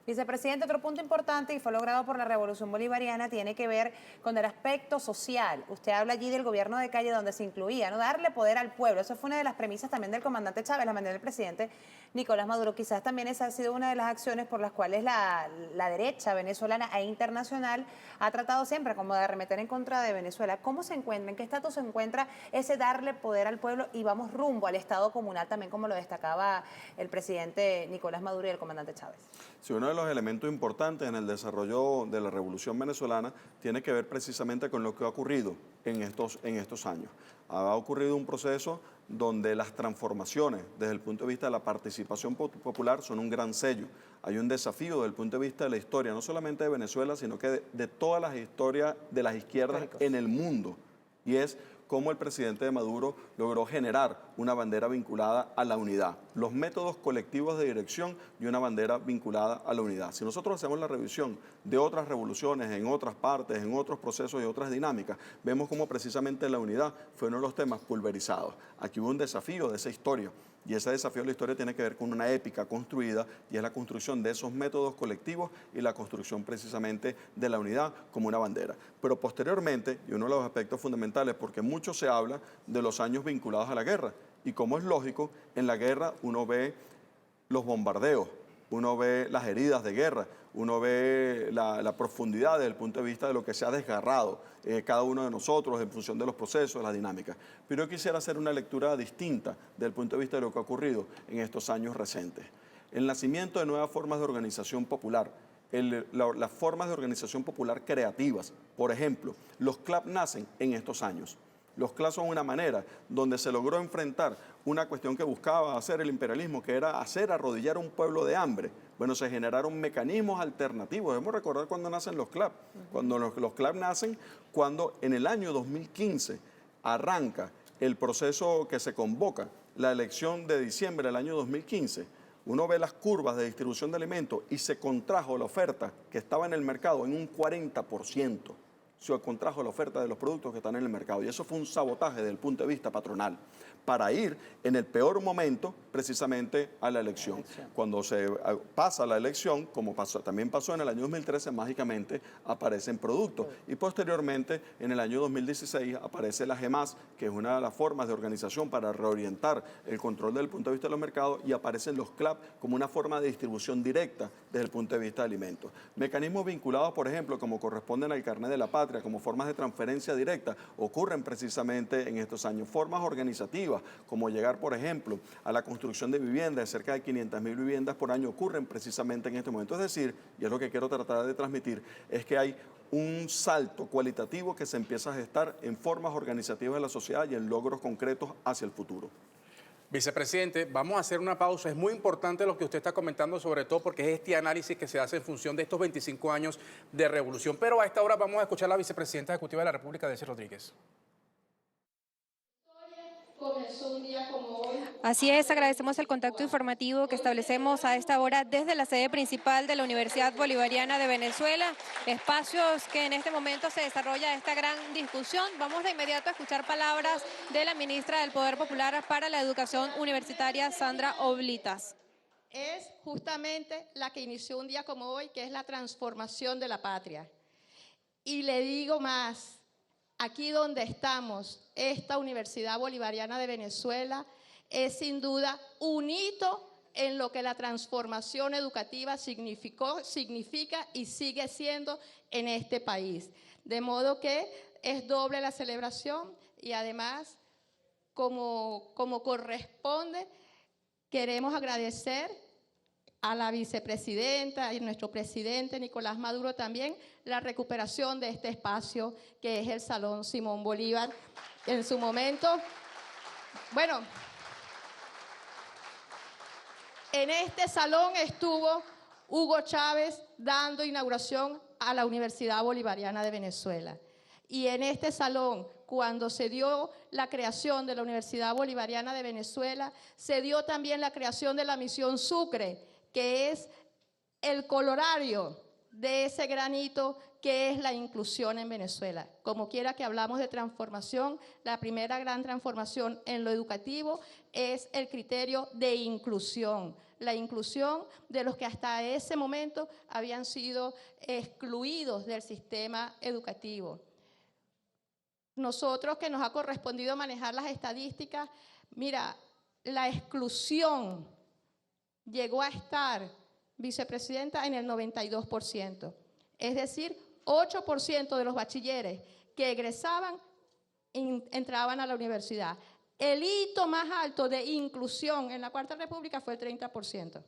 Vicepresidente, otro punto importante y fue logrado por la Revolución Bolivariana tiene que ver con el aspecto social. Usted habla allí del gobierno de calle donde se incluía, ¿no? Darle poder al pueblo. Eso fue una de las premisas también del comandante Chávez, la manera del presidente Nicolás Maduro. Quizás también esa ha sido una de las acciones por las cuales la derecha venezolana e internacional ha tratado siempre como de arremeter en contra de Venezuela. ¿Cómo se encuentra? ¿En qué estatus se encuentra ese darle poder al pueblo y vamos rumbo al Estado comunal también, como lo destacaba el presidente Nicolás Maduro y el comandante Chávez? Sí, uno de los elementos importantes en el desarrollo de la Revolución venezolana tiene que ver precisamente con lo que ha ocurrido en estos años. Ha ocurrido un proceso donde las transformaciones desde el punto de vista de la participación popular son un gran sello. Hay un desafío desde el punto de vista de la historia, no solamente de Venezuela, sino que de todas las historias de las izquierdas en el mundo. Y es cómo el presidente de Maduro logró generar una bandera vinculada a la unidad, los métodos colectivos de dirección y una bandera vinculada a la unidad. Si nosotros hacemos la revisión de otras revoluciones en otras partes, en otros procesos y otras dinámicas, vemos cómo precisamente la unidad fue uno de los temas pulverizados. Aquí hubo un desafío de esa historia. Y ese desafío de la historia tiene que ver con una épica construida y es la construcción de esos métodos colectivos y la construcción precisamente de la unidad como una bandera. Pero posteriormente, y uno de los aspectos fundamentales, porque mucho se habla de los años vinculados a la guerra. Y como es lógico, en la guerra uno ve los bombardeos, uno ve las heridas de guerra, uno ve la profundidad desde el punto de vista de lo que se ha desgarrado cada uno de nosotros en función de los procesos, las dinámicas. Pero yo quisiera hacer una lectura distinta desde el punto de vista de lo que ha ocurrido en estos años recientes. El nacimiento de nuevas formas de organización popular, las formas de organización popular creativas. Por ejemplo, los CLAP nacen en estos años. Los CLAP son una manera donde se logró enfrentar una cuestión que buscaba hacer el imperialismo, que era hacer arrodillar a un pueblo de hambre. Bueno, se generaron mecanismos alternativos. Debemos recordar cuando nacen los CLAP. Cuando los CLAP nacen, cuando en el año 2015 arranca el proceso que se convoca, la elección de diciembre del año 2015, uno ve las curvas de distribución de alimentos y se contrajo la oferta que estaba en el mercado en un 40%. Se contrajo la oferta de los productos que están en el mercado. Y eso fue un sabotaje desde el punto de vista patronal para ir en el peor momento precisamente a la elección. Cuando se pasa la elección, como también pasó en el año 2013, mágicamente aparecen productos. Y posteriormente, en el año 2016, aparece la GEMAS, que es una de las formas de organización para reorientar el control desde el punto de vista de los mercados, y aparecen los CLAP como una forma de distribución directa desde el punto de vista de alimentos. Mecanismos vinculados, por ejemplo, como corresponden al carnet de la patria, como formas de transferencia directa, ocurren precisamente en estos años. Formas organizativas, como llegar, por ejemplo, a la construcción de viviendas, de cerca de 500.000 viviendas por año, ocurren precisamente en este momento. Es decir, y es lo que quiero tratar de transmitir, es que hay un salto cualitativo que se empieza a gestar en formas organizativas de la sociedad y en logros concretos hacia el futuro. Vicepresidente, vamos a hacer una pausa. Es muy importante lo que usted está comentando, sobre todo porque es este análisis que se hace en función de estos 25 años de revolución. Pero a esta hora vamos a escuchar a la vicepresidenta ejecutiva de la República, Delcy Rodríguez. Así es, agradecemos el contacto informativo que establecemos a esta hora desde la sede principal de la Universidad Bolivariana de Venezuela, espacios que en este momento se desarrolla esta gran discusión. Vamos de inmediato a escuchar palabras de la ministra del Poder Popular para la Educación Universitaria, Sandra Oblitas. Es justamente la que inició un día como hoy, que es la transformación de la patria. Y le digo más, aquí donde estamos, esta Universidad Bolivariana de Venezuela es sin duda un hito en lo que la transformación educativa significa y sigue siendo en este país. De modo que es doble la celebración y además, como corresponde, queremos agradecer a la vicepresidenta y nuestro presidente Nicolás Maduro también la recuperación de este espacio que es el Salón Simón Bolívar. En su momento, bueno, en este salón estuvo Hugo Chávez dando inauguración a la Universidad Bolivariana de Venezuela. Y en este salón, cuando se dio la creación de la Universidad Bolivariana de Venezuela, se dio también la creación de la Misión Sucre, que es el colorario de ese granito que es la inclusión en Venezuela. Como quiera que hablamos de transformación, la primera gran transformación en lo educativo es el criterio de inclusión. La inclusión de los que hasta ese momento habían sido excluidos del sistema educativo. Nosotros, que nos ha correspondido manejar las estadísticas, mira, la exclusión llegó a estar, vicepresidenta, en el 92%. Es decir, 8% de los bachilleres que egresaban entraban a la universidad. El hito más alto de inclusión en la Cuarta República fue el 30%.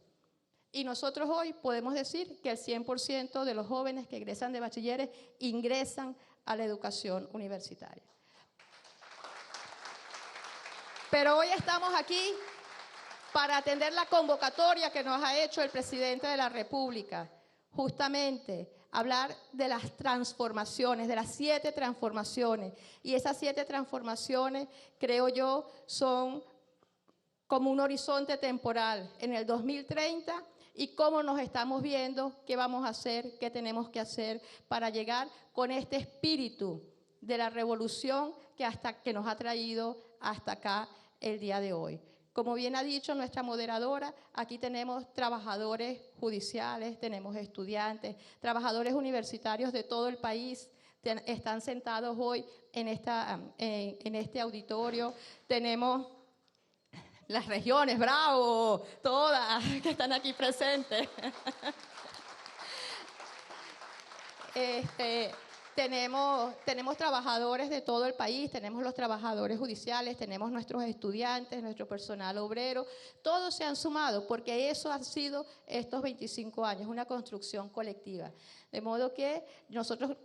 Y nosotros hoy podemos decir que el 100% de los jóvenes que egresan de bachilleres ingresan a la educación universitaria. Pero hoy estamos aquí para atender la convocatoria que nos ha hecho el presidente de la República, justamente hablar de las transformaciones, de las 7 transformaciones. Y esas 7 transformaciones, creo yo, son como un horizonte temporal en el 2030 y cómo nos estamos viendo, qué vamos a hacer, qué tenemos que hacer para llegar con este espíritu de la revolución que nos ha traído hasta acá el día de hoy. Como bien ha dicho nuestra moderadora, aquí tenemos trabajadores judiciales, tenemos estudiantes, trabajadores universitarios de todo el país, están sentados hoy en este auditorio. Tenemos las regiones, bravo, todas que están aquí presentes. Tenemos trabajadores de todo el país, tenemos los trabajadores judiciales, tenemos nuestros estudiantes, nuestro personal obrero, todos se han sumado porque eso ha sido estos 25 años, una construcción colectiva. De modo que nosotros,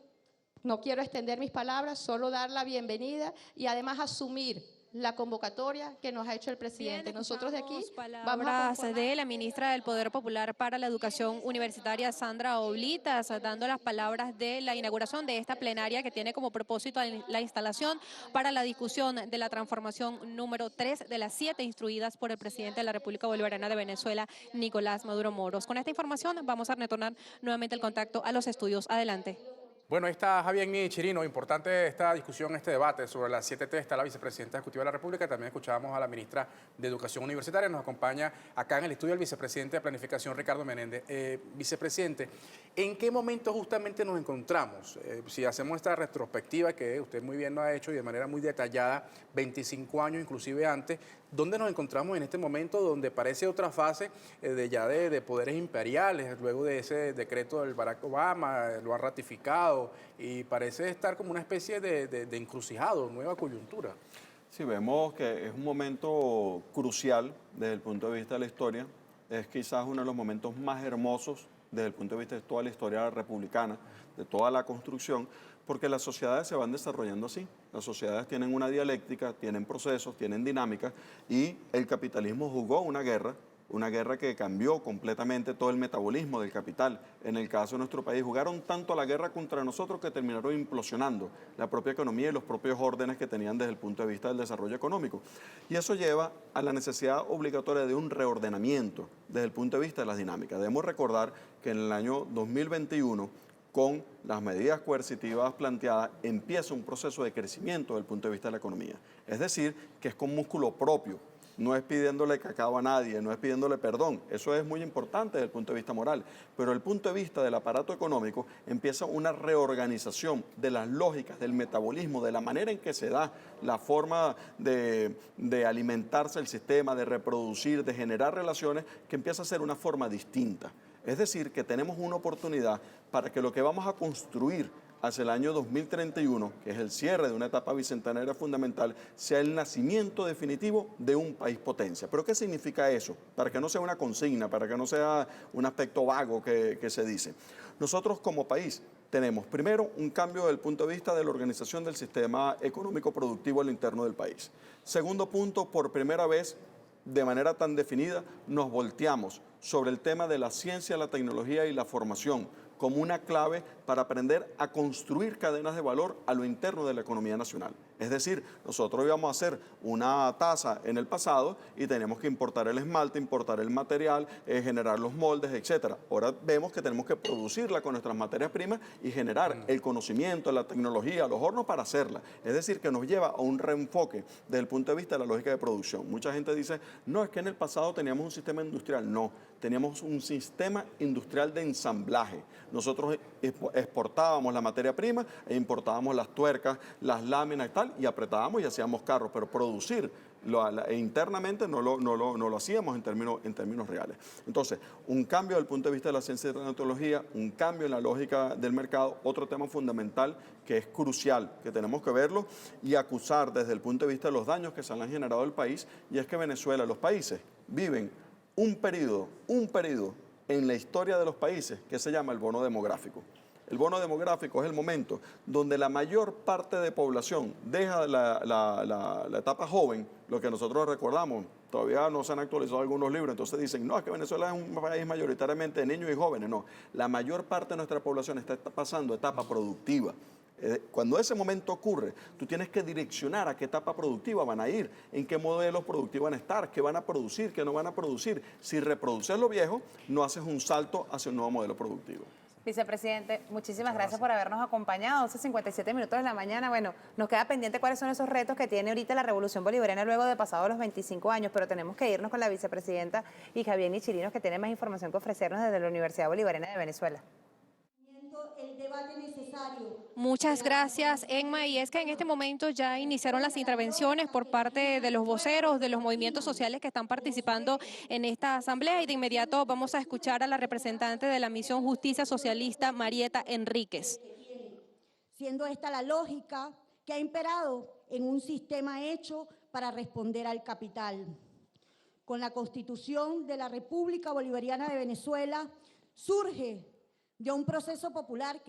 no quiero extender mis palabras, solo dar la bienvenida y además asumir la convocatoria que nos ha hecho el presidente. Nosotros de aquí vamos a conformar de la ministra del Poder Popular para la Educación Universitaria, Sandra Oblitas, dando las palabras de la inauguración de esta plenaria que tiene como propósito la instalación para la discusión de la transformación número 3 de las 7 instruidas por el presidente de la República Bolivariana de Venezuela, Nicolás Maduro Moros. Con esta información vamos a retornar nuevamente el contacto a los estudios. Adelante. Bueno, ahí está Javier Chirino. Importante esta discusión, este debate sobre las 7T. Está la vicepresidenta ejecutiva de la República. También escuchábamos a la ministra de Educación Universitaria. Nos acompaña acá en el estudio el vicepresidente de Planificación, Ricardo Menéndez. Vicepresidente, ¿en qué momento justamente nos encontramos? Si hacemos esta retrospectiva que usted muy bien lo ha hecho y de manera muy detallada, 25 años inclusive antes, ¿dónde nos encontramos en este momento donde parece otra fase de poderes imperiales? Luego de ese decreto del Barack Obama, lo ha ratificado y parece estar como una especie de encrucijado, nueva coyuntura. Sí, vemos que es un momento crucial desde el punto de vista de la historia. Es quizás uno de los momentos más hermosos desde el punto de vista de toda la historia republicana, de toda la construcción, porque las sociedades se van desarrollando así. Las sociedades tienen una dialéctica, tienen procesos, tienen dinámicas, y el capitalismo jugó una guerra una guerra que cambió completamente todo el metabolismo del capital. En el caso de nuestro país, jugaron tanto a la guerra contra nosotros que terminaron implosionando la propia economía y los propios órdenes que tenían desde el punto de vista del desarrollo económico. Y eso lleva a la necesidad obligatoria de un reordenamiento desde el punto de vista de las dinámicas. Debemos recordar que en el año 2021, con las medidas coercitivas planteadas, empieza un proceso de crecimiento desde el punto de vista de la economía. Es decir, que es con músculo propio. No es pidiéndole cacao a nadie, no es pidiéndole perdón. Eso es muy importante desde el punto de vista moral. Pero desde el punto de vista del aparato económico empieza una reorganización de las lógicas, del metabolismo, de la manera en que se da la forma de alimentarse el sistema, de reproducir, de generar relaciones, que empieza a ser una forma distinta. Es decir, que tenemos una oportunidad para que lo que vamos a construir hacia el año 2031, que es el cierre de una etapa bicentenaria fundamental, sea el nacimiento definitivo de un país potencia. ¿Pero qué significa eso? Para que no sea una consigna, para que no sea un aspecto vago que se dice. Nosotros como país tenemos primero un cambio desde el punto de vista de la organización del sistema económico productivo al interno del país. Segundo punto, por primera vez, de manera tan definida, nos volteamos sobre el tema de la ciencia, la tecnología y la formación como una clave para aprender a construir cadenas de valor a lo interno de la economía nacional. Es decir, nosotros íbamos a hacer una tasa en el pasado y teníamos que importar el esmalte, importar el material, generar los moldes, etc. Ahora vemos que tenemos que producirla con nuestras materias primas y generar el conocimiento, la tecnología, los hornos para hacerla. Es decir, que nos lleva a un reenfoque desde el punto de vista de la lógica de producción. Mucha gente dice, no, es que en el pasado teníamos un sistema industrial. No, teníamos un sistema industrial de ensamblaje. Nosotros exportábamos la materia prima e importábamos las tuercas, las láminas y tal, y apretábamos y hacíamos carros, pero producir internamente no lo hacíamos en términos reales. Entonces, un cambio desde el punto de vista de la ciencia y la tecnología, un cambio en la lógica del mercado, otro tema fundamental que es crucial, que tenemos que verlo y acusar desde el punto de vista de los daños que se han generado al país, y es que Venezuela, los países, viven un periodo en la historia de los países que se llama el bono demográfico. El bono demográfico es el momento donde la mayor parte de población deja la etapa joven, lo que nosotros recordamos, todavía no se han actualizado algunos libros, entonces dicen, no, es que Venezuela es un país mayoritariamente de niños y jóvenes. No, la mayor parte de nuestra población está pasando etapa productiva. Cuando ese momento ocurre, tú tienes que direccionar a qué etapa productiva van a ir, en qué modelos productivos van a estar, qué van a producir, qué no van a producir. Si reproduces lo viejo, no haces un salto hacia un nuevo modelo productivo. Vicepresidente, muchísimas gracias por habernos acompañado. 12:57 minutos de la mañana. Bueno, nos queda pendiente cuáles son esos retos que tiene ahorita la Revolución Bolivariana luego de pasados los 25 años, pero tenemos que irnos con la vicepresidenta y Javier Chirinos, que tiene más información que ofrecernos desde la Universidad Bolivariana de Venezuela. El debate necesario. Muchas gracias, Emma. Y es que en este momento ya iniciaron las intervenciones por parte de los voceros de los movimientos sociales que están participando en esta asamblea, y de inmediato vamos a escuchar a la representante de la Misión Justicia Socialista, Marieta Enríquez. Siendo esta la lógica que ha imperado en un sistema hecho para responder al capital. Con la Constitución de la República Bolivariana de Venezuela surge de un proceso popular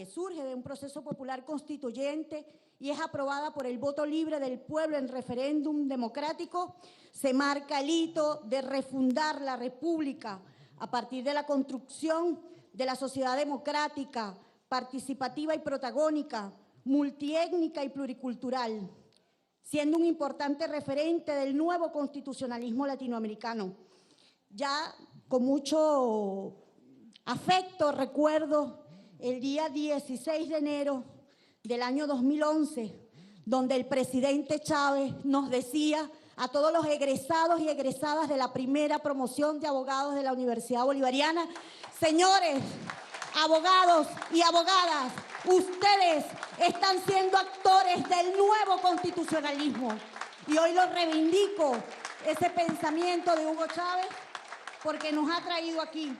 constituyente y es aprobada por el voto libre del pueblo en referéndum democrático, se marca el hito de refundar la República a partir de la construcción de la sociedad democrática, participativa y protagónica, multiétnica y pluricultural, siendo un importante referente del nuevo constitucionalismo latinoamericano. Ya con mucho afecto recuerdo el día 16 de enero del año 2011, donde el presidente Chávez nos decía a todos los egresados y egresadas de la primera promoción de abogados de la Universidad Bolivariana, señores, abogados y abogadas, ustedes están siendo actores del nuevo constitucionalismo. Y hoy lo reivindico, ese pensamiento de Hugo Chávez, porque nos ha traído aquí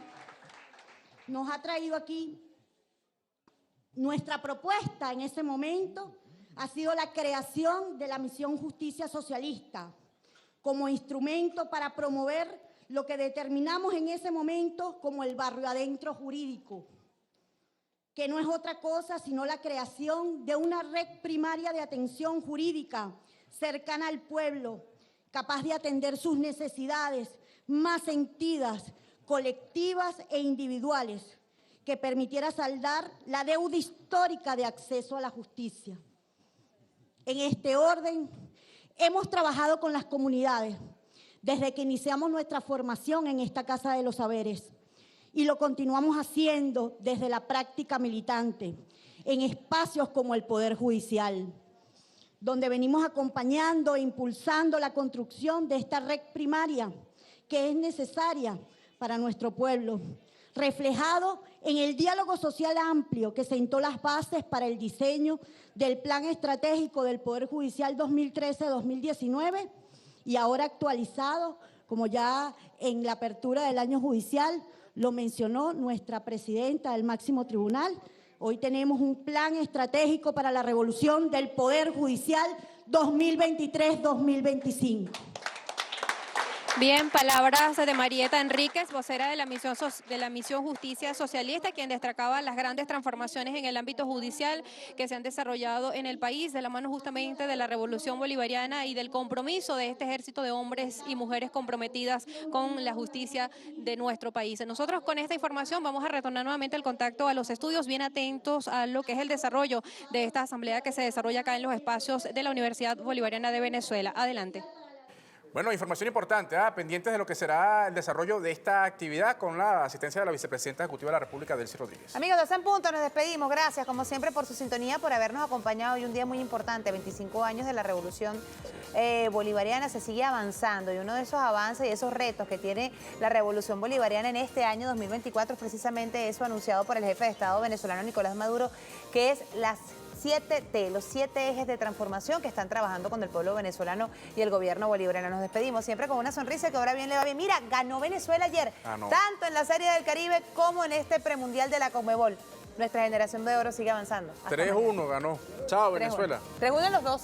nuestra propuesta en ese momento ha sido la creación de la Misión Justicia Socialista como instrumento para promover lo que determinamos en ese momento como el barrio adentro jurídico, que no es otra cosa sino la creación de una red primaria de atención jurídica cercana al pueblo, capaz de atender sus necesidades más sentidas, colectivas e individuales, que permitiera saldar la deuda histórica de acceso a la justicia. En este orden, hemos trabajado con las comunidades desde que iniciamos nuestra formación en esta Casa de los Saberes y lo continuamos haciendo desde la práctica militante en espacios como el Poder Judicial, donde venimos acompañando e impulsando la construcción de esta red primaria que es necesaria para nuestro pueblo, reflejado en el diálogo social amplio que sentó las bases para el diseño del Plan Estratégico del Poder Judicial 2013-2019 y ahora actualizado, como ya en la apertura del año judicial lo mencionó nuestra presidenta del máximo tribunal. Hoy tenemos un plan estratégico para la revolución del Poder Judicial 2023-2025. Bien, palabras de Marieta Enríquez, vocera de la misión Justicia Socialista, quien destacaba las grandes transformaciones en el ámbito judicial que se han desarrollado en el país, de la mano justamente de la revolución bolivariana y del compromiso de este ejército de hombres y mujeres comprometidas con la justicia de nuestro país. Nosotros con esta información vamos a retornar nuevamente el contacto a los estudios, bien atentos a lo que es el desarrollo de esta asamblea que se desarrolla acá en los espacios de la Universidad Bolivariana de Venezuela. Adelante. Bueno, información importante, pendientes de lo que será el desarrollo de esta actividad con la asistencia de la Vicepresidenta Ejecutiva de la República, Delcy Rodríguez. Amigos, 12 en punto, nos despedimos. Gracias, como siempre, por su sintonía, por habernos acompañado hoy un día muy importante, 25 años de la Revolución Bolivariana. Se sigue avanzando y uno de esos avances y esos retos que tiene la Revolución Bolivariana en este año 2024 es precisamente eso anunciado por el jefe de Estado venezolano Nicolás Maduro, que es las 7T, los 7 ejes de transformación que están trabajando con el pueblo venezolano y el gobierno bolivariano. Nos despedimos siempre con una sonrisa que ahora bien le va bien. Mira, ganó Venezuela ayer, tanto en la Serie del Caribe como en este premundial de la Conmebol. Nuestra generación de oro sigue avanzando. 3-1 ganó. Chao, Venezuela. 3-1 en los dos.